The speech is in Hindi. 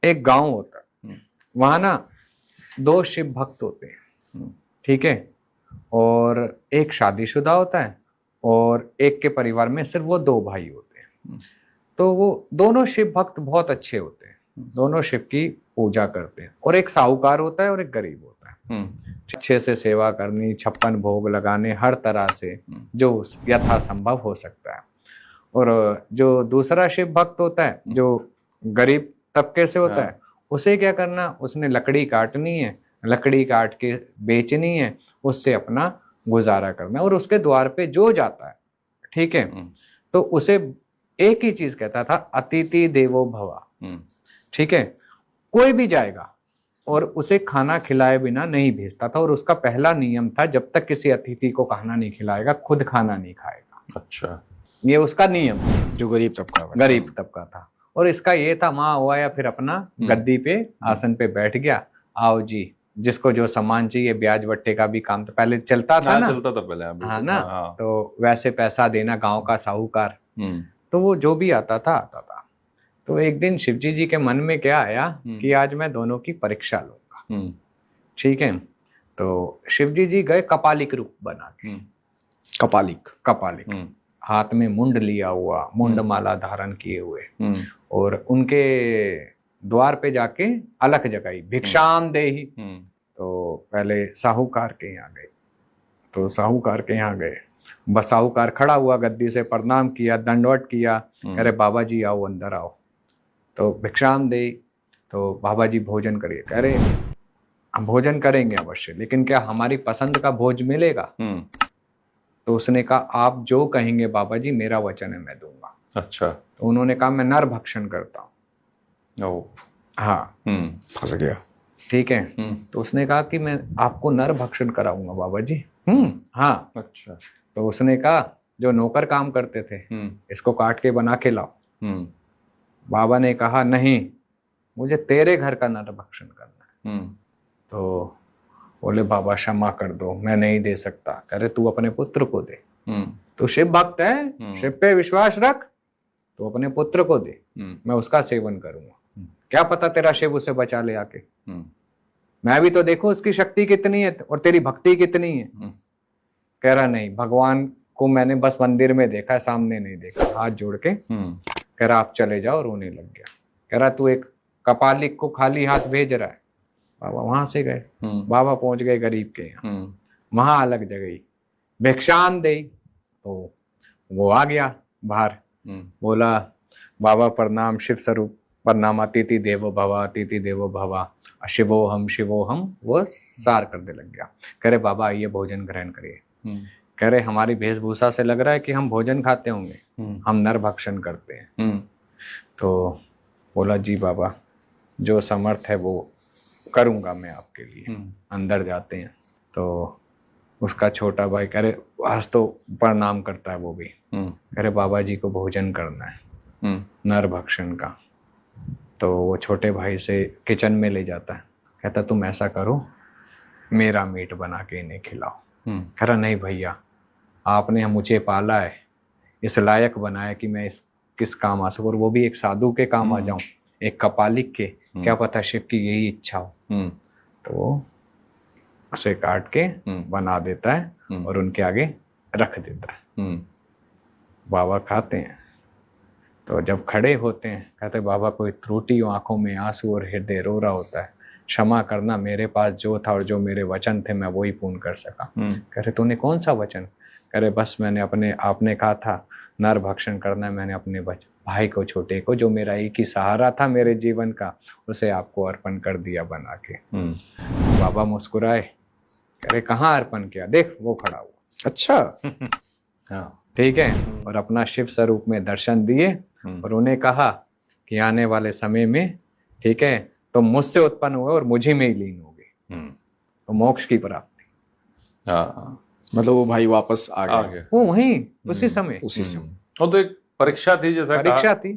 एक गांव होता है, वहां ना दो शिव भक्त होते हैं, ठीक है। और एक शादीशुदा होता है और एक के परिवार में सिर्फ वो दो भाई होते हैं। तो वो दोनों शिव भक्त बहुत अच्छे होते हैं, दोनों शिव की पूजा करते हैं। और एक साहूकार होता है और एक गरीब होता है। अच्छे से सेवा करनी, 56 भोग लगाने, हर तरह से जो यथासंभव हो सकता है। और जो दूसरा शिव भक्त होता है, जो गरीब तबके से होता है, उसे क्या करना, उसने लकड़ी काटनी है, लकड़ी काट के बेचनी है, उससे अपना गुजारा करना है। और उसके द्वार पे जो जाता है, ठीक है, तो उसे एक ही चीज कहता था, अतिथि देवो भवा। ठीक है, कोई भी जाएगा और उसे खाना खिलाए बिना नहीं भेजता था। और उसका पहला नियम था, जब तक किसी अतिथि को खाना नहीं खिलाएगा, खुद खाना नहीं खाएगा। अच्छा, ये उसका नियम, जो गरीब तबका था। और इसका ये था, वहां हुआ या फिर अपना गद्दी पे आसन पे बैठ गया, आओ जी, जिसको जो सामान चाहिए, ब्याज बट्टे का भी काम तो पहले चलता था ना, चलता था पहले, हाँ ना। तो वैसे पैसा देना, गांव का साहूकार। तो वो जो भी आता था। तो एक दिन शिवजी जी के मन में क्या आया कि आज मैं दोनों की परीक्षा लूंगा, ठीक है। तो शिवजी जी गए कपालिक रूप बना के। कपालिक हाथ में मुंड लिया हुआ, मुंड माला धारण किए हुए, और उनके द्वार पे जाके अलख जगाई, भिक्षाम देहि। तो पहले साहूकार के यहाँ गए। तो साहूकार के यहाँ गए, बस साहूकार खड़ा हुआ, गद्दी से प्रणाम किया, दंडवत किया, कह रहे बाबा जी आओ, अंदर आओ। तो भिक्षाम दे। तो बाबा जी भोजन करिए। कह रहे हम भोजन करेंगे अवश्य, लेकिन क्या हमारी पसंद का भोज मिलेगा? तो उसने कहा, आप जो कहेंगे बाबा जी, मेरा वचन है, मैं दूंगा। अच्छा। तो उन्होंने कहा, मैं नर भक्षण करता हूँ। हाँ, फंस गया। ठीक है। तो उसने कहा कि मैं आपको नर भक्षण कराऊंगा बाबा जी। हाँ। अच्छा। तो उसने कहा, जो नौकर काम करते थे, इसको काट के बना के लाओ। बाबा ने कहा, नहीं, मुझे तेरे घर का नर भक्षण करना है। तो बोले, बाबा क्षमा कर दो, मैं नहीं दे सकता। कह रहे, तू अपने पुत्र को दे। तू शिव भक्त है, शिव पे विश्वास रख, तो अपने पुत्र को दे, मैं उसका सेवन करूंगा। क्या पता तेरा शिव उसे बचा ले आके। मैं भी तो देखूं उसकी शक्ति कितनी है और तेरी भक्ति कितनी है। कह रहा, नहीं, भगवान को मैंने बस मंदिर में देखा, सामने नहीं देखा। हाथ जोड़ के कह रहा, आप चले जाओ। रोने लग गया। कह रहा, तू एक कपालिक को खाली हाथ भेज रहा है। बाबा वहां से गए, बाबा पहुंच गए गरीब के यहाँ, वहां अलग जगह भिक्षाम दे। तो वो आ गया बाहर, बोला, बाबा प्रणाम, शिव स्वरूप प्रणाम, अतिथि देवो भवा, अतिथि देवो भवा, शिवोहम। वो सार करने लग गया। कह रहे, बाबा आइए, भोजन ग्रहण करिए। कह रहे, हमारी वेशभूषा से लग रहा है कि हम भोजन खाते होंगे, हम नर भक्षण करते हैं। तो बोला, जी बाबा, जो समर्थ है वो करूंगा मैं आपके लिए। अंदर जाते हैं तो उसका छोटा भाई, कह रहे, आज तो प्रणाम करता है वो भी। कह रहे, बाबा जी को भोजन करना है, नर भक्षण का। तो वो छोटे भाई से किचन में ले जाता है, कहता, तुम ऐसा करो, मेरा मीट बना के इन्हें खिलाओ। कह रहा, नहीं भैया, आपने मुझे पाला है, इस लायक बनाया कि मैं इस किस काम आ सकूं, और वो भी एक साधु के काम आ जाऊं, एक कपालिक के। क्या पता शिव की यही इच्छा हो। तो उसे काट के बना देता है और उनके आगे रख देता है। बाबा खाते हैं। तो जब खड़े होते हैं, कहते, बाबा कोई त्रुटि हो, आंखों में आंसू और हृदय रो रहा होता है, क्षमा करना, मेरे पास जो था और जो मेरे वचन थे मैं वही पूर्ण कर सका। कह रहे, तूने कौन सा वचन? कह रहे, बस मैंने आपने कहा था नर भक्षण करना है, मैंने अपने भाई को, छोटे को, जो मेरा एक ही सहारा था मेरे जीवन का, उसे आपको अर्पण कर दिया बना के। बाबा मुस्कुराए। कह रहे, कहाँ अर्पण किया? देख वो खड़ा हुआ। अच्छा। हाँ, ठीक है। और अपना शिव स्वरूप में दर्शन दिए और उन्हें कहा कि आने वाले समय में, ठीक है, तो मुझसे उत्पन्न हुए और मुझे में ही लीन हो गए, तो मोक्ष की प्राप्ति। मतलब वो भाई वापस आ गया। वो वहीं उसी समय। वो तो एक परीक्षा थी, जैसा परीक्षा थी।